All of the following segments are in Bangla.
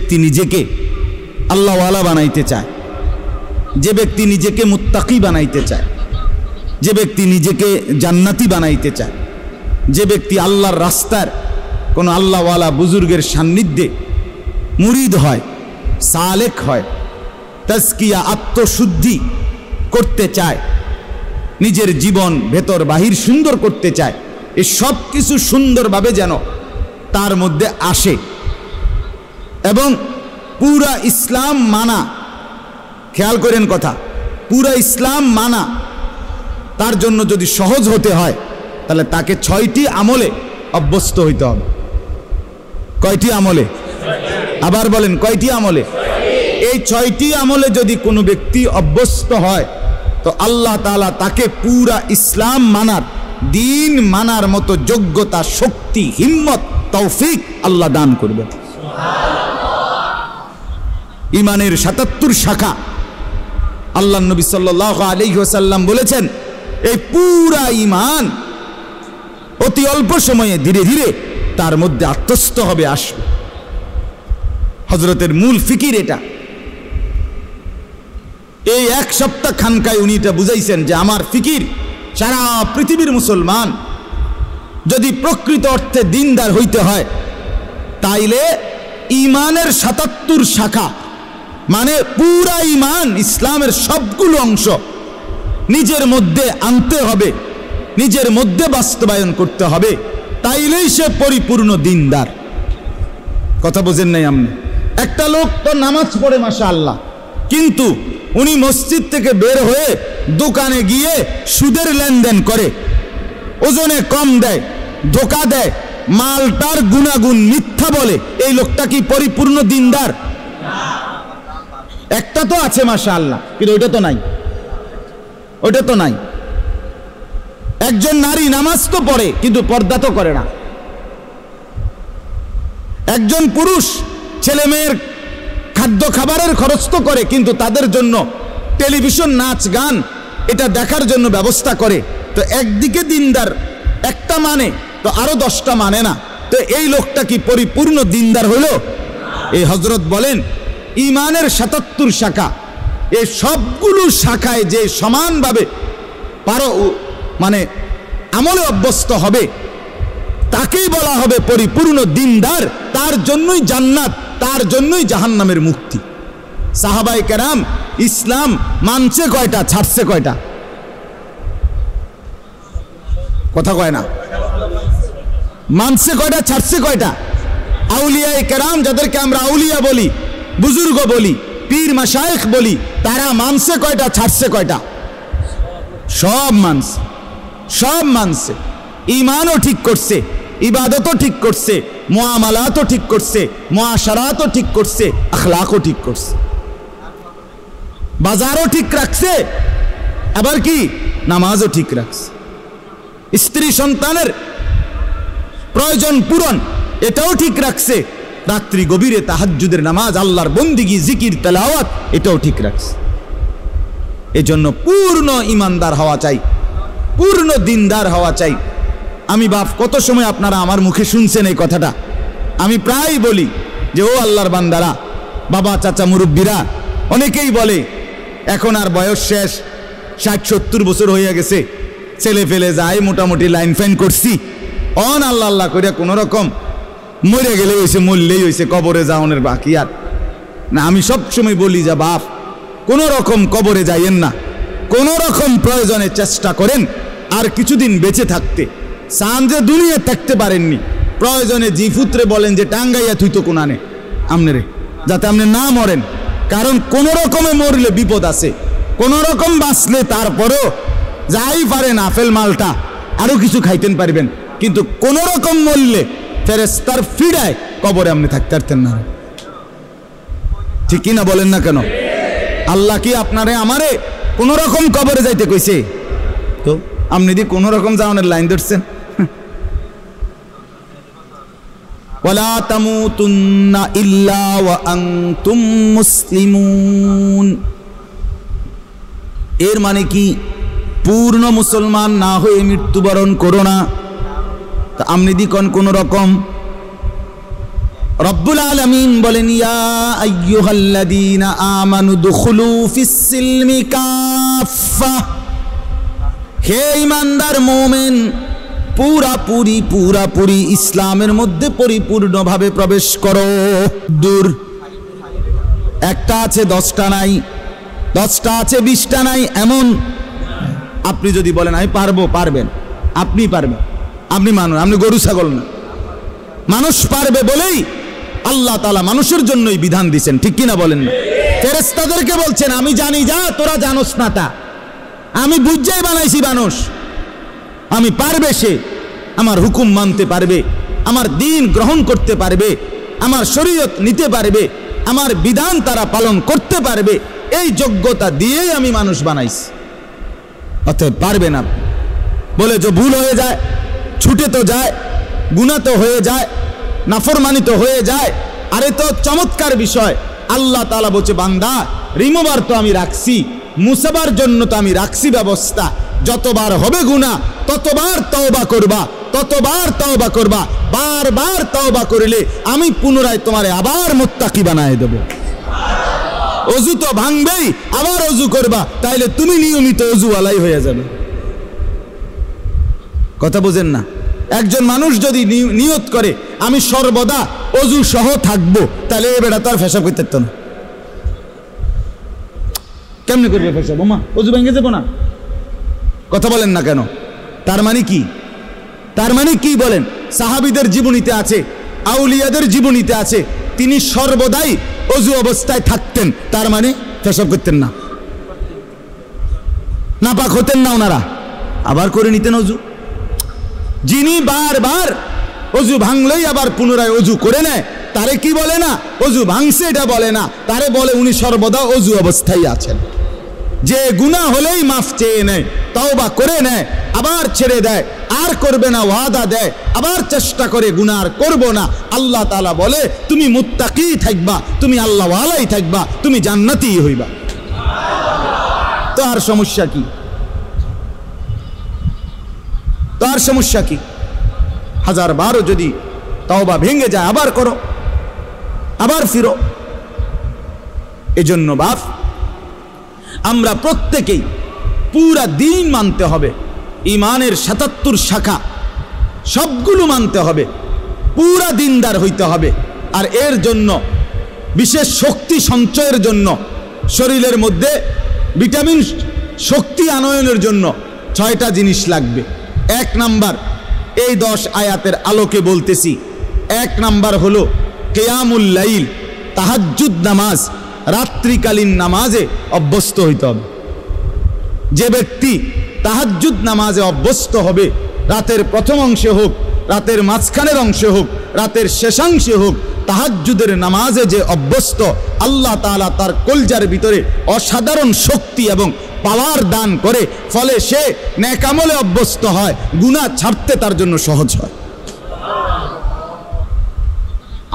ব্যক্তি নিজেকে আল্লাহওয়ালা বানাইতে চায়, যে ব্যক্তি নিজেকে মুত্তাকি বানাইতে চায়, যে ব্যক্তি নিজেকে জান্নাতি বানাইতে চায়, যে ব্যক্তি আল্লাহর রাস্তার কোনো আল্লাহওয়ালা বুজুর্গের সান্নিধ্যে মুরিদ হয়, সালেক হয়, তাজকিয়া আত্মশুদ্ধি করতে চায়, নিজের জীবন ভেতর বাহির সুন্দর করতে চায়, এই সব কিছু সুন্দরভাবে যেন তার মধ্যে আসে এবং পুরা ইসলাম মানা, খেয়াল করেন কথা, পুরা ইসলাম মানা তার জন্য যদি সহজ হতে হয় তাহলে তাকে 6টি আমলে অভ্যস্ত হইতে হবে। কয়টি আমলে? আবার বলেন, কয়টি আমলে? এই 6টি আমলে যদি কোনো ব্যক্তি অভ্যস্ত হয় তো আল্লাহ তাআলা তাকে পুরা ইসলাম মানার, দিন মানার মতো যোগ্যতা, শক্তি, হিম্মত, তৌফিক আল্লাহ দান করবেন। ইমানের 77 শাখা আল্লাহ নবী সাল্লাল্লাহু আলাইহি ওয়াসাল্লাম বলেছেন, এই পুরা ঈমান অতি অল্প সময়ে ধীরে ধীরে তার মধ্যে আত্মস্থ হবে, আসবে। হযরতের মূল ফিকির এটা। এই 1 সপ্তাহ খানকায় উনি এটা বুঝাইছেন যে আমার ফিকির, সারা পৃথিবীর মুসলমান যদি প্রকৃত অর্থে দিনদার হইতে হয় তাইলে ঈমানের 77 শাখা, মানে পুরা ঈমান, ইসলামের সবগুলো অংশ নিজের মধ্যে আনতে হবে, নিজের মধ্যে বাস্তবায়ন করতে হবে, তাইলেই সে পরিপূর্ণ দিনদার। কথা বোঝেন নাই আপনি? একটা লোক তো নামাজ পড়ে মাশাআল্লাহ, কিন্তু উনি মসজিদ থেকে বের হয়ে দোকানে গিয়ে সুদের লেনদেন করে, ওজনে কম দেয়, ধোকা দেয়, মালটার গুণাগুণ মিথ্যা বলে, এই লোকটা কি পরিপূর্ণ দিনদার? একটা তো আছে মাশাআল্লাহ, কিন্তু ওইটা তো নাই, ওইটা তো নাই। একজন নারী নামাজ তো পড়ে কিন্তু পর্দা তো করে না। একজন পুরুষ ছেলে মেয়ের খাদ্য খাবারের খরচ তো করে, কিন্তু তাদের জন্য টেলিভিশন, নাচ গান এটা দেখার জন্য ব্যবস্থা করে। তো একদিকে দিনদার একটা মানে তো আরো 10টা মানে না, তো এই লোকটা কি পরিপূর্ণ দিনদার হইল? এই হযরত বলেন ঈমানের 77 শাখা, এই সবগুলো শাখায় যে সমানভাবে মানে আমলে অভ্যস্ত হবে তাকেই বলা হবে পরিপূর্ণ দিনদার। তার জন্যই জান্নাত, তার জন্যই জাহান্নামের মুক্তি। সাহাবায়ে কেরাম ইসলাম মানছে কয়টা, ছাড়ছে কয়টা? কথা কয় না। মানছে কয়টা, ছাড়ছে কয়টা? আউলিয়ায়ে কেরাম, যাদেরকে আমরা আউলিয়া বলি, বুজুর্গ বলি, পীর মাশায়েখ বলি, তারা মানছে কয়টা, ছাড়ছে কয়টা? সব মানছে, সব মানছে। ঈমানও ঠিক করছে, ইবাদতও ঠিক করছে, মুআমালাতও ঠিক করছে, মুআশারাতও ঠিক করছে, আখলাকও ঠিক করছে, বাজারও ঠিক রাখছে, আবার কি নামাজও ঠিক রাখছে। স্ত্রী সন্তানের প্রয়োজন পূরণ এটাও ঠিক রাখছে, রাত্রি গভীরে তাহাজ্জুদের নামাজ, আল্লাহর বন্দিগি, জিকির, তেলাওয়াত এটাও ঠিক রাখছে। এজন্য পূর্ণ ঈমানদার হওয়া চাই, পূর্ণ দিনদার হওয়া চাই। আমি বাপ কত সময় আপনারা আমার মুখে শুনছেন এই কথাটা, আমি প্রায় বলি যে ও আল্লাহর বান্দারা, বাবা, চাচা, মুরব্বীরা অনেকেই বলে এখন আর বয়স শেষ, 60-70 বছর হয়ে গেছে, ছেলে ফেলে যায়, মোটামুটি লাইন ফাইন করছি, অন আল্লাহ আল্লাহ করিয়া কোনো রকম মরে গেলে হয়েছে, মরলেই হয়েছে, কবরে যাওয়ানোর বাকি আর না। আমি সবসময় বলি যে বাপ, কোনো রকম কবরে যাইয়েন না, কোনো রকম প্রয়োজনে চেষ্টা করেন আর কিছুদিন বেঁচে থাকতে। চান যে দুনিয়া থাকতে পারেননি, প্রয়োজনে জিফুত্রে বলেন যে টাঙ্গাইয়া তুই তো কোনানে আমনে রে, যাতে আপনি না মরেন। কারণ কোন রকমে মরলে বিপদ আছে, কোন রকম বাঁচলে তারপরেও যাই পারেন আপেল মালটা আরো কিছু খাইতেন পারবেন, কিন্তু কোন রকম মরলে ফেরেশতার ফিরায় কবরে আপনি থাকতে পারতেন না। ঠিক কিনা বলেন না কেন? আল্লাহ কি আপনারে আমারে কোন রকম কবরে যাইতে কইছে? তো আপনি দি কোন রকম যাওয়ানোর লাইন ধরছেন। ওয়ালা তামুতুন্না ইল্লা ওয়া আনতুম মুসলিমুন, এর মানে কি পূর্ণ মুসলমান না হয়ে মৃত্যুবরণ করো না। তা আপনি দি কোন রকম রব্বুল আলামিন বলেন, ইয়া আইয়ুহাল্লাযীনা আমানু দুখুলু ফিস-সিলমি কাফা, হে ঈমানদার মুমিন, পুরাপুরি ইসলামের মধ্যে পরিপূর্ণভাবে প্রবেশ করো। দূর একটা আছে 10টা নাই, 10টা আছে 20টা নাই, এমন আপনি যদি বলেন আমি পারবো, পারবেন, আপনি পারবেন, আপনি মানুষ, আপনি গরু ছাগল না। মানুষ পারবে বলেই আল্লাহ তাআলা মানুষের জন্যই বিধান দিয়েছেন, ঠিক কিনা বলেন না? ফেরেশতাদেরকে বলছেন আমি জানি যা তোরা জানোস না তা, আমি বুঝাই বানাইছি মানুষ, আমি পারবে সে আমার হুকুম মানতে পারবে, আমার দ্বীন গ্রহণ করতে পারবে, আমার শরীয়ত নিতে পারবে, আমার বিধান তারা পালন করতে পারবে, এই যোগ্যতা দিয়েই আমি মানুষ বানাইছি। অতএব পারবে না বলে যে ভুল হয়ে যায়, ছুটে তো যায়, গুনাহ তো হয়ে যায়, নাফরমানি তো হয়ে যায়। আরে তো চমৎকার বিষয়, আল্লাহ তাআলা বলছে বান্দা রিমুভার তো আমি রাখছি, মুসাবার জন্য তো আমি রাখছি ব্যবস্থা। যতবার হবে গুনাহ ততবার তওবা করবা, ততবার তওবা করবা, বারবার তওবা করলে আমি পুনরায় তোমারে আবার মুত্তাকি বানায় দেব। অজু তো ভাঙবেই, আবার অজু করবা, তাইলে তুমি নিয়মিত অজুওয়ালাই হয়ে যাবে। কথা বুঝেন না? একজন মানুষ যদি নিয়ত করে আমি সর্বদা অজু সহ থাকবো, তাহলে এ বেটা তো আর পেশাব করতে পারত না। কেমনে করবে পেশাব? ওমা অজু ভেঙে যাবো না? কথা বলেন না কেন? তার মানে কি? তার মানে কি বলেন? সাহাবীদের জীবনীতে আছে, আউলিয়াদের জীবনীতে আছে, তিনি সর্বদাই অজু অবস্থায় থাকতেন, তার মানে পেশাব করতেন না, নাপাক হতেন না ওনারা, আবার করে নিতেন অজু। যিনি বারবার অজু ভাঙলেই আবার পুনরায় অজু করে নেয়, তারে কি বলে না অজু ভাঙছে এটা বলে না, তারে বলে উনি সর্বদা অজু অবস্থায় আছেন। যে গুনাহ হলেই মাফ চেয়ে নেয়, তওবা করে নেয়, আবার ছেড়ে দেয়, আর করবে না ওয়াদা দেয়, আবার চেষ্টা করে গুনাহ আর করব না। আল্লাহ তাআলা বলে তুমি মুত্তাকি থাকবা, তুমি আল্লাহওয়ালাই থাকবা, তুমি জান্নাতি হইবা। তো আর সমস্যা কি? তো আর সমস্যা কি? 1000বারও যদি তওবা ভেঙে যায় আবার করো, আবার ফিরো। এজন্য বাপ আমরা প্রত্যেকেই পুরা দিন মানতে হবে, ইমানের 77 শাখা সবগুলো মানতে হবে, পুরা দিনদার হইতে হবে। আর এর জন্য বিশেষ শক্তি সঞ্চয়ের জন্য শরীরের মধ্যে ভিটামিন শক্তি আনয়নের জন্য 6টা জিনিস লাগবে। 1 নাম্বার, এই 10 আয়াতের আলোকে বলতেছি, 1 নাম্বার হলো কিয়ামুল লাইল, তাহাজ্জুদ নামাজ, রাত্রিকালীন নামাজে অভ্যস্ত হইতে হবে। যে ব্যক্তি তাহাজ্জুদ নামাজে অভ্যস্ত হবে, রাতের প্রথম অংশে হোক, রাতের মাঝখানের অংশে হোক, রাতের শেষাংশে হোক, তাহাজ্জুদের নামাজে যে অভ্যস্ত, আল্লাহ তাআলা তার কলজার ভিতরে অসাধারণ শক্তি এবং পাওয়ার দান করে, ফলে সে নেক আমলে অভ্যস্ত হয়, গুনাহ ছাড়তে তার জন্য সহজ হয়।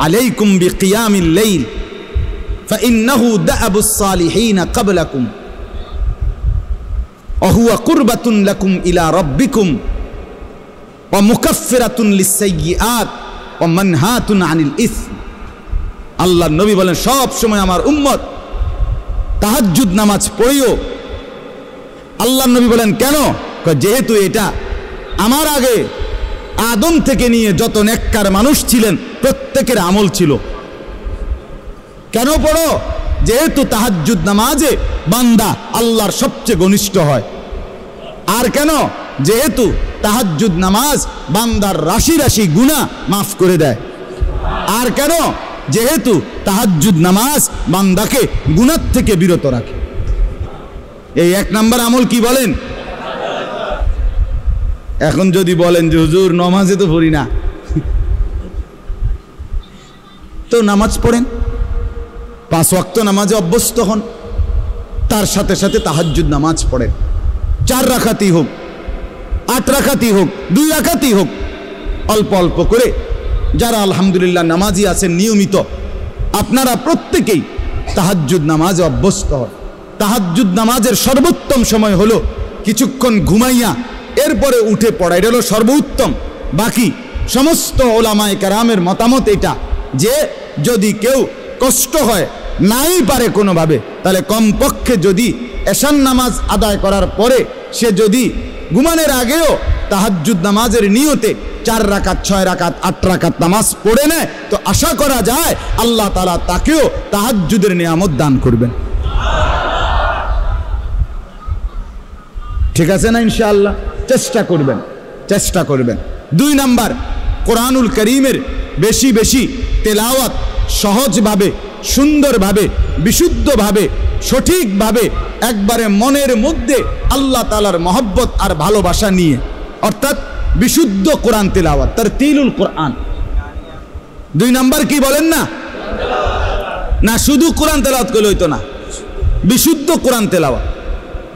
আলাইকুম বিকিয়ামিল লাইল ফাইন্নাহু দাআবুস সালিহিনা ক্বাবলাকুম ওয়া হুয়া কুরবাতুন লাকুম ইলা রাব্বিকুম ওয়া মুকাফফিরাতুন লিস-সাইয়্যাত ওয়া মানহাতুন আনিল ইসম। আল্লাহর নবী বলেন সব সময় আমার উম্মত তাহাজ্জুদ নামাজ পড়িও। আল্লাহর নবী বলেন কেন? যেহেতু এটা আমার আগে আদম থেকে নিয়ে যত নেককার মানুষ ছিলেন প্রত্যেকের আমল ছিল। কেন পড়ো? যেহেতু তাহাজ্জুদ নামাজে বান্দা আল্লাহর সবচেয়ে ঘনিষ্ঠ হয়। আর কেন? যেহেতু তাহাজ্জুদ নামাজ বান্দার রাশি রাশি গুনাহ মাফ করে দেয়। আর কেন? যেহেতু তাহাজ্জুদ নামাজ বান্দাকে গুনাহ থেকে বিরত রাখে। এই 1 নাম্বার আমল কি বলেন? এখন যদি বলেন যে হুজুর নামাজে তো পড়ি না, তো নামাজ পড়েন, 5 ওয়াক্ত নামাজে অভ্যস্ত হন, তার সাথে সাথে তাহাজ্জুদ নামাজ পড়েন। 4 রাকাতই হোক, 8 রাকাতই হোক, 2 রাকাতই হোক, অল্প অল্প করে যারা আলহামদুলিল্লাহ নামাজি আছেন নিয়মিত, আপনারা প্রত্যেকেই তাহাজ্জুদ নামাজে অভ্যস্ত হন। তাহাজ্জুদ নামাজের সর্বোত্তম সময় হলো কিছুক্ষণ ঘুমাইয়া এরপরে উঠে পড়া, এটা হলো সর্বোত্তম। বাকি সমস্ত ওলামায়ে কেরামের মতামত এটা যে যদি কেউ কষ্ট হয় নাই পারে কোনোভাবে, তাহলে কমপক্ষে যদি এশার নামাজ আদায় করার পরে সে যদি ঘুমানোর আগেও তাহাজ্জুদ নামাজের নিয়তে 4 রাকাত 6 রাকাত 8 রাকাত নামাজ পড়ে নেয়, তো আশা করা যায় আল্লাহ তাআলা তাকেও তাহাজ্জুদের নিয়ামত দান করবেন। ঠিক আছে না? ইনশাআল্লাহ চেষ্টা করবেন, চেষ্টা করবেন। 2 নাম্বার, কোরআনুল কারীমের বেশি বেশি তেলাওয়াত, সহজভাবে, সুন্দরভাবে, বিশুদ্ধভাবে, সঠিকভাবে, একবারে মনের মধ্যে আল্লাহ তাআলার মহব্বত আর ভালোবাসা নিয়ে, অর্থাৎ বিশুদ্ধ কোরআন তেলাওয়াত, তারতিলুল কোরআন। 2 নাম্বার কি বলেন না? না শুধু কোরআন তেলাওয়াত করলে হইতো না, বিশুদ্ধ কোরআন তেলাওয়াত।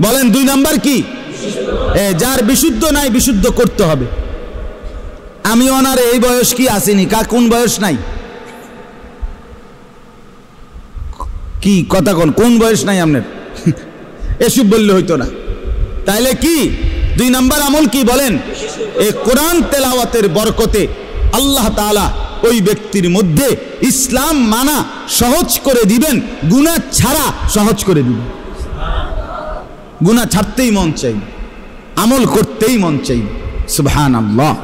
বলেন 2 নাম্বার কি? যার বিশুদ্ধ নাই, বিশুদ্ধ করতে হবে। আমি ওনার এই বয়স কি আসেনি, কোন বয়স নাই? কি কথা কোন বয়স নাই আপনার? এসব বললে হইতো না। তাইলে কি 2 নাম্বার আমল কি বলেন? এই কোরআন তেলাওয়াতের বরকতে আল্লাহ তাআলা ওই ব্যক্তির মধ্যে ইসলাম মানা সহজ করে দিবেন, গুনাহ ছাড়া সহজ করে দিবেন। গুনাহ ছাড়তেই মন চাই, আমল করতেই মন চাই। সুবহানাল্লাহ।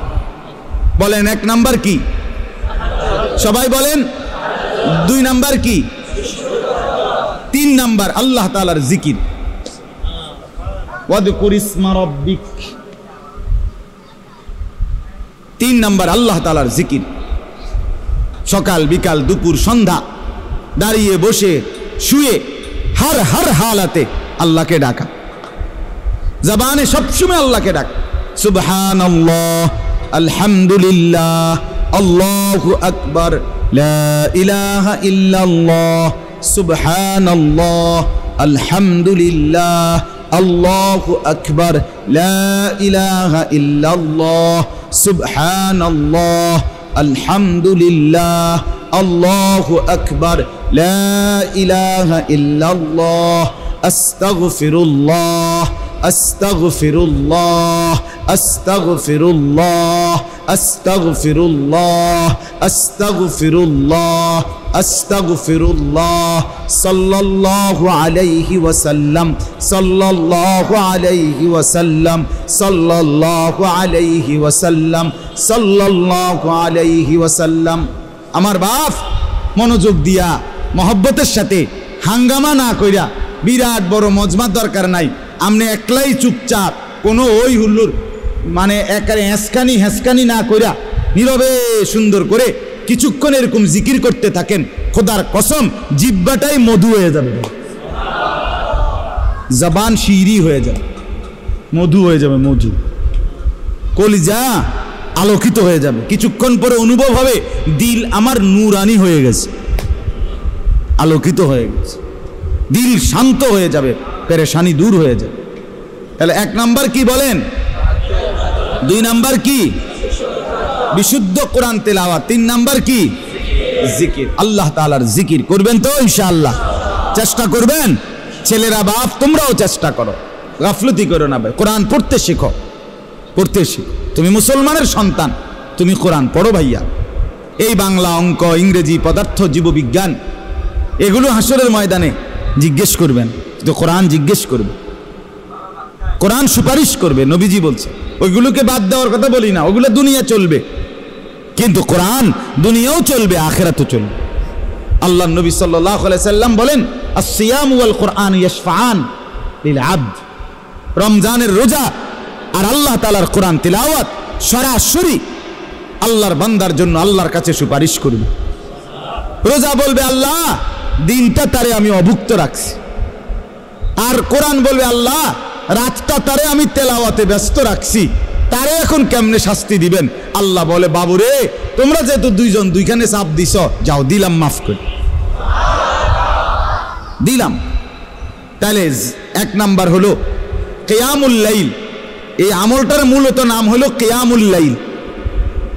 বলেন 1 নাম্বার কি? সবাই বলেন। 2 নাম্বার কি? 3 নাম্বার আল্লাহ তাআলার জিকির। ওয়াযকুর ইসমা রাব্বিক। 3 নাম্বার আল্লাহ তাআলার জিকির। সকাল বিকাল দুপুর সন্ধ্যা দাঁড়িয়ে বসে শুয়ে হর হালাতে আল্লাহকে ডাকা, জবানে সবসময় আল্লাহকে ডাক। সুবহানাল্লাহ, আলহামদুলিল্লাহ, আল্লাহু আকবার, লা ইলাহা ইল্লাল্লাহ, সুবহানাল্লাহ, আলহামদুলিল্লাহ, আল্লাহু আকবার, লা ইলাহা ইল্লাল্লাহ, সুবহানাল্লাহ, আলহামদুলিল্লাহ, আল্লাহু আকবার, লা ইলাহা ইল্লাল্লাহ, আস্তাগফিরুল্লাহ, আস্তাগফিরুল্লাহ, আস্তাগফিরুল্লাহ, আস্তাগফিরুল্লাহ, আস্তাগফিরুল্লাহ, আস্তাগফিরুল্লাহ, সাল্লাল্লাহু আলাইহি ওয়াসাল্লাম, সাল্লাল্লাহু আলাইহি ওয়াসাল্লাম, সাল্লাল্লাহু আলাইহি ওয়াসাল্লাম, সাল্লাল্লাহু আলাইহি ওয়াসাল্লাম। আমার বাপ মনোযোগ দিয়া মহব্বতের সাথে হাঙ্গামা না কইরা, বিরাট বড় মজমার দরকার নাই, আপনি একলাই চুপচাপ কোনো ওই হুল্লুর মানে একারে হেসকানি না কইরা নীরবে সুন্দর করে কিছুক্ষণ এরকম জিকির করতে থাকেন, খোদার কসম জিহ্বাটাই মধু হয়ে যাবে, জবান শিরি হয়ে যাবে, মধু হয়ে যাবে, মধু, কলিজা আলোকিত হয়ে যাবে। কিছুক্ষণ পরে অনুভব হবে দিল আমার নূরানি হয়ে গেছে, আলোকিত হয়ে গেছে, দিল শান্ত হয়ে যাবে, পেরেশানি দূর হয়ে যাবে। তাহলে 1 নাম্বার কি বলেন? 2 নাম্বার কি? বিশুদ্ধ কোরআন তেলাওয়াত। 3 নাম্বার কি? জিকির। আল্লাহ তাআলার জিকির করবেন তো ইনশাআল্লাহ? চেষ্টা করবেন। ছেলেরা বাপ তোমরাও চেষ্টা করো, গাফলতি করো না ভাই, কোরআন পড়তে শেখো, পড়তে শেখো। তুমি মুসলমানের সন্তান, তুমি কোরআন পড়ো ভাইয়া। এই বাংলা, অঙ্ক, ইংরেজি, পদার্থ, জীববিজ্ঞান এগুলো হাসরের ময়দানে জিজ্ঞেস করবেন, তো কোরআন জিজ্ঞেস করবে, কোরআন সুপারিশ করবে। নবীজি বলছে ওইগুলোকে বাদ দেওয়ার কথা বলি না, ওগুলো দুনিয়া চলবে, কিন্তু কোরআন দুনিয়াও চলবে, আখিরাতও চলবে। আল্লাহ নবী সাল্লাল্লাহু আলাইহি সাল্লাম বলেন আসসিয়াম ওয়াল কোরআন ইয়াশফাআন লিল আবদ। রমজানের রোজা আর আল্লাহ তাআলার কোরআন তিলাওয়াত সরাসরি আল্লাহর বান্দার জন্য আল্লাহর কাছে সুপারিশ করবে। রোজা বলবে আল্লাহ দিনটা তারে আমি অভুক্ত রাখছি, আর কোরআন বলবে আল্লাহ রাতটা তারে আমি তেলাওয়াতে ব্যস্ত রাখছি, তারে এখন কেমনে শাস্তি দিবেন? আল্লাহ বলে বাবুরে তোমরা যেহেতু 2 জন 2খানে চাপ দিছ, যাও দিলাম, মাফ করে দিলাম। তাহলে 1 নাম্বার হলো কিয়ামুল লাইল, এই আমলটার মূলত নাম হলো কিয়ামুল লাইল,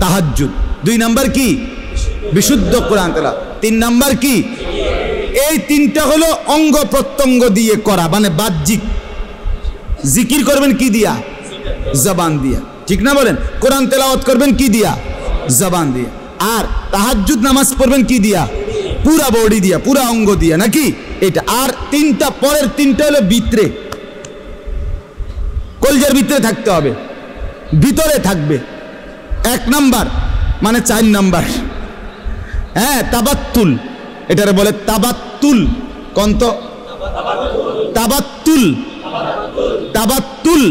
তাহাজ্জুদ। 2 নাম্বার কি? বিশুদ্ধ কোরআন তেলাওয়াত। 3 নাম্বার কি? এই 3টা হলো অঙ্গ প্রত্যঙ্গ দিয়ে করা, মানে বাহ্যিক। জিকির করবেন কি দিয়া? জবান দিয়া, ঠিক না বলেন? কোরআন তেলাওয়াত করবেন কি দিয়া? জবান দিয়া। আর তাহাজ্জুদ নামাজ পড়বেন কি দিয়া? পুরা বডি দিয়া, পুরা অঙ্গ দিয়া, নাকি? এটা। আর তিনটা, পরের তিনটা হলো ভিতরে, কলজার ভিতরে থাকতে হবে, ভিতরে থাকবে। 1 নাম্বার মানে 4 নাম্বার, হ্যাঁ, তাবাত্তুল, এটারে বলে তাবাত্তুল। কন্ত তাবাত্তুল, তাবাত্তুল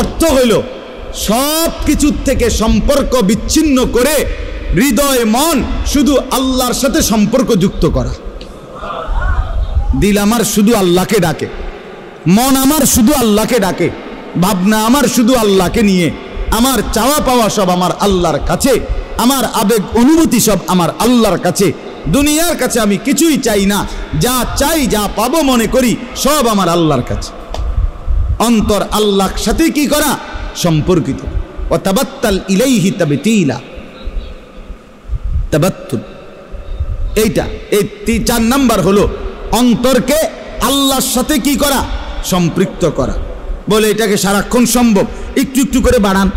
অর্থ হইল সব কিছুর থেকে সম্পর্ক বিচ্ছিন্ন করে হৃদয় মন শুধু আল্লাহর সাথে সম্পর্ক যুক্ত করা। দিল আমার শুধু আল্লাহকে ডাকে, মন আমার শুধু আল্লাহকে ডাকে, ভাবনা আমার শুধু আল্লাহকে নিয়ে, আমার চাওয়া পাওয়া সব আমার আল্লাহর কাছে, আমার আবেগ অনুভূতি সব আমার আল্লাহর কাছে। দুনিয়ার কাছে আমি কিছুই চাই না, যা চাই যা পাবো মনে করি সব আমার আল্লাহর কাছে। অন্তর আল্লাহর সাথে কি করা? সম্পর্কিত। ওয়া তাবাত্তাল ইলাইহি তাবতীলা, তাবাত্তুল এইটা। এই 4 নাম্বার হলো অন্তরকে আল্লাহর সাথে কি করা? সম্পৃক্ত করা। বলে এটাকে সারাক্ষণ সম্ভব? একটু একটু করে বাড়ান,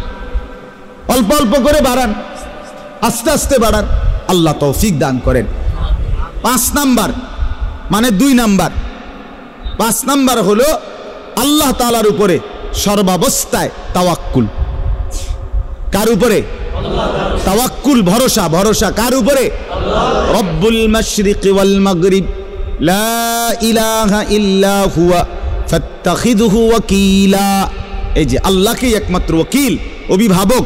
অল্প অল্প করে বাড়ান, আস্তে আস্তে বাড়ান, আল্লাহ তৌফিক দান করেন। 5 নাম্বার মানে 2 নাম্বার। 5 নাম্বার হলো আল্লাহ তাআলার উপরে সর্বাবস্থায় তাওয়াক্কুল। কার উপরে? তাওয়াক্কুল, ভরসা। ভরসা কার উপরে? রব্বুল মাশরিকি ওয়াল মাগরিব লা ইলাহা ইল্লা হুয়া ফাত্তাখিযহু ওয়াকিলা। এই যে আল্লাহকেই একমাত্র ওয়াকিল, অভিভাবক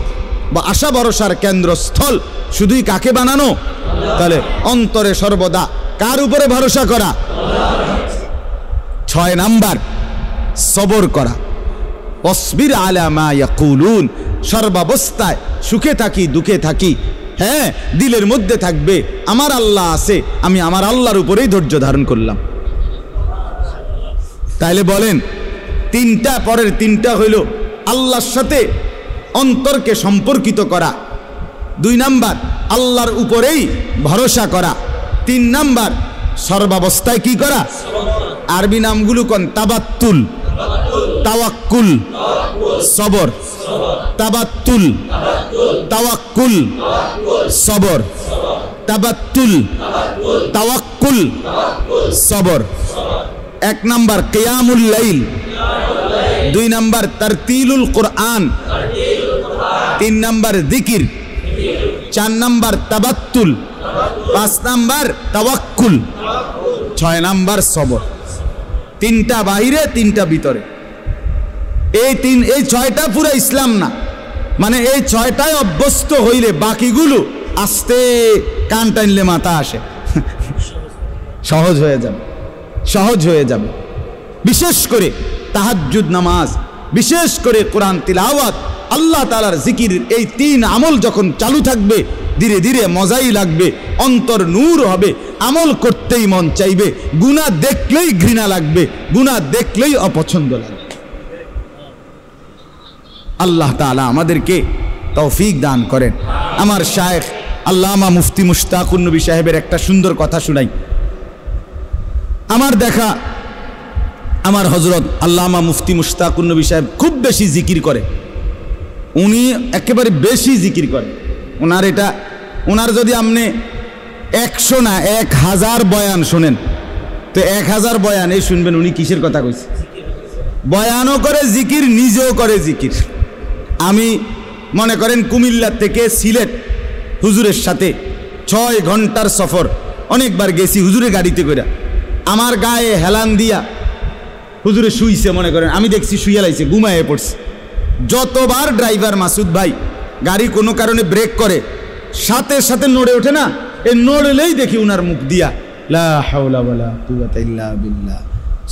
বা আশা ভরসার কেন্দ্রস্থল শুধুই কাকে বানানো? তাহলে অন্তরে সর্বদা কার উপরে ভরসা করা? 6 নাম্বার সবর করা। অসবির আলা মা ইয়াকুলুন, সর্বাবস্থায় সুখে থাকি দুঃখে থাকি, হ্যাঁ, দিলের মধ্যে থাকবে আমার আল্লাহ আছে, আমি আমার আল্লাহর উপরেই ধৈর্য ধারণ করলাম। তাইলে বলেন, 3টা, পরের 3টা হইল আল্লাহর সাথে অন্তরকে সম্পর্কিত করা। 2 নাম্বার আল্লাহর উপরেই ভরসা করা। 3 নাম্বার সর্বাবস্থায় কি করা? আরবি নামগুলো কোন? তাবাত্তুল, তাওয়াক্কুল, সবর। তাবাত্তুল, তাওয়াক্কুল, সবর। তাবাত্তুল, তাওয়াক্কুল, সবর। 1 নাম্বার কিয়ামুল লাইল, 2 নাম্বার তারতিলুল কোরআন, 3 নাম্বার জিকির, 4 নাম্বার তাবাত্তুল, 5 নাম্বার তাওয়াক্কুল, 6 নাম্বার সবর। 3টা বাহিরে, 3টা ভিতরে। এই 6টা পুরো ইসলাম না, মানে এই 6টায় অভ্যস্ত হইলে বাকিগুলো আস্তে কান টানলে মাথা আসে, সহজ হয়ে যাবে, সহজ হয়ে যাবে। বিশেষ করে তাহাজ্জুদ নামাজ, বিশেষ করে কোরআন তিলাওয়াত, আল্লাহ তাআলার জিকির, এই 3 আমল যখন চালু থাকবে ধীরে ধীরে মজাই লাগবে, অন্তর নূর হবে, আমল করতেই মন চাইবে, গুনাহ দেখলেই ঘৃণা লাগবে, গুনাহ দেখলেই অপছন্দ লাগবে। আল্লাহ তাআলা আমাদেরকে তৌফিক দান করেন। আমার শায়েখ আল্লামা মুফতি মুশতাকুন নবী সাহেবের একটা সুন্দর কথা শুনাই। আমার দেখা আমার হযরত আল্লামা মুফতি মুশতাকুন নবী সাহেব খুব বেশি জিকির করে, উনি একেবারে বেশি জিকির করে। ওনার যদি আপনি 100 না 1000 বয়ান শোনেন, তো 1000 বয়ান এই শুনবেন উনি কিসের কথা কইছে। বয়ানও করে জিকির, নিজেও করে জিকির। আমি মনে করেন কুমিল্লা থেকে সিলেট হুজুরের সাথে 6 ঘন্টার সফর, অনেকবার গেছি হুজুরের গাড়িতে করে। আমার গায়ে হেলান দিয়া হুজুরে শুইছে, মনে করেন আমি দেখছি শুইয়া লাইছে, ঘুমায়ে পড়ছে। যতবার ড্রাইভার মাসুদ ভাই গাড়ি কোনো কারণে ব্রেক করে, সাথে সাথে নড়ে ওঠে না, এই নড়লেই দেখি উনার মুখ দিয়া লা হাওলা ওয়ালা কুওয়াতা ইল্লা বিল্লাহ,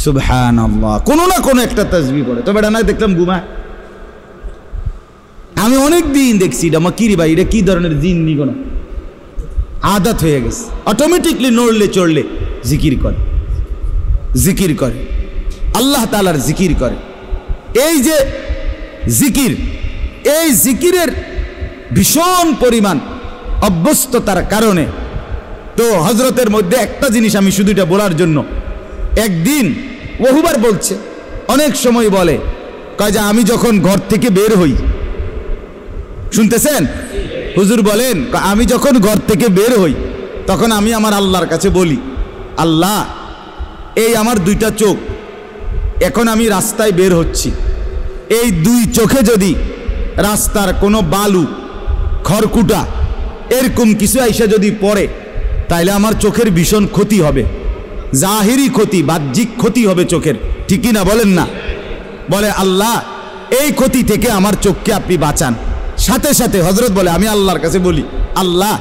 সুবহানাল্লাহ, কোনো না কোনো একটা তাসবিহ পড়ে। তবে এটা না দেখলাম ঘুমায়। আমি অনেক দিন দেখছি এটা মাকিরি ভাই, এটা কি ধরনের জিন নিগোনা, আদত হয়ে গেছে, অটোমেটিকলি নড়লে চড়লে জিকির করে, জিকির করে, আল্লাহ তাআলার জিকির করে। এই যে জিকির, এই জিকিরের ভীষণ পরিমাণ অভ্যস্ততার কারণে তো হজরতের মধ্যে একটা জিনিস আমি শুধু এটা বলার জন্য, একদিন বহুবার বলছে, অনেক সময় বলে, কয় যে আমি যখন ঘর থেকে বের হই, শুনতেছেন, হুজুর বলেন, আমি যখন ঘর থেকে বের হই তখন আমি আমার আল্লাহর কাছে বলি, আল্লাহ এই আমার দুইটা চোখ, এখন আমি রাস্তায় বের হচ্ছি, এই দুই চোখে যদি রাস্তার কোনো বালু খড়কুটা এরকম কিছু আইসা যদি পড়ে তাইলে আমার চোখের ভীষণ ক্ষতি হবে, জাহিরি ক্ষতি, বাহ্যিক ক্ষতি হবে চোখের, ঠিকই না বলেন না? বলে আল্লাহ এই ক্ষতি থেকে আমার চোখকে আপনি বাঁচান। সাথে সাথে হযরত বলে, আমি আল্লাহর কাছে বলি, আল্লাহ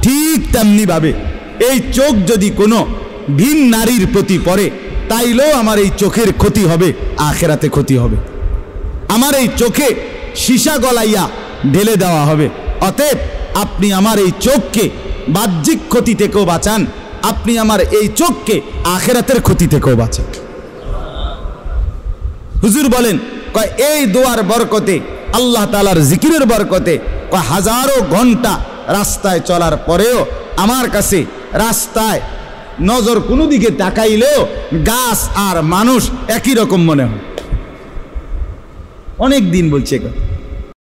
ঠিক তেমনি ভাবে এই চোখ যদি কোনো ভিন নারীর প্রতি পড়ে তাইলেও আমার এই চোখের ক্ষতি হবে, আখিরাতে ক্ষতি হবে, আমার এই চোখে সীসা গলাইয়া ঢেলে দেওয়া হবে। অতএব আপনি আমার এই চোখকে বাহ্যিক ক্ষতি থেকেও বাঁচান, আপনি আমার এই চোখকে আখিরাতের ক্ষতি থেকেও বাঁচান। হুজুর বলেন, কয় এই দোয়ার বরকতে, আল্লাহ তাআলার জিকিরের বরকতে হাজারো ঘন্টা রাস্তায় চলার পরেও আমার কাছে রাস্তায় নজর কোনো দিকে তাকাইলেও গাছ আর মানুষ একই রকম মনে হয়। অনেক দিন বলছে।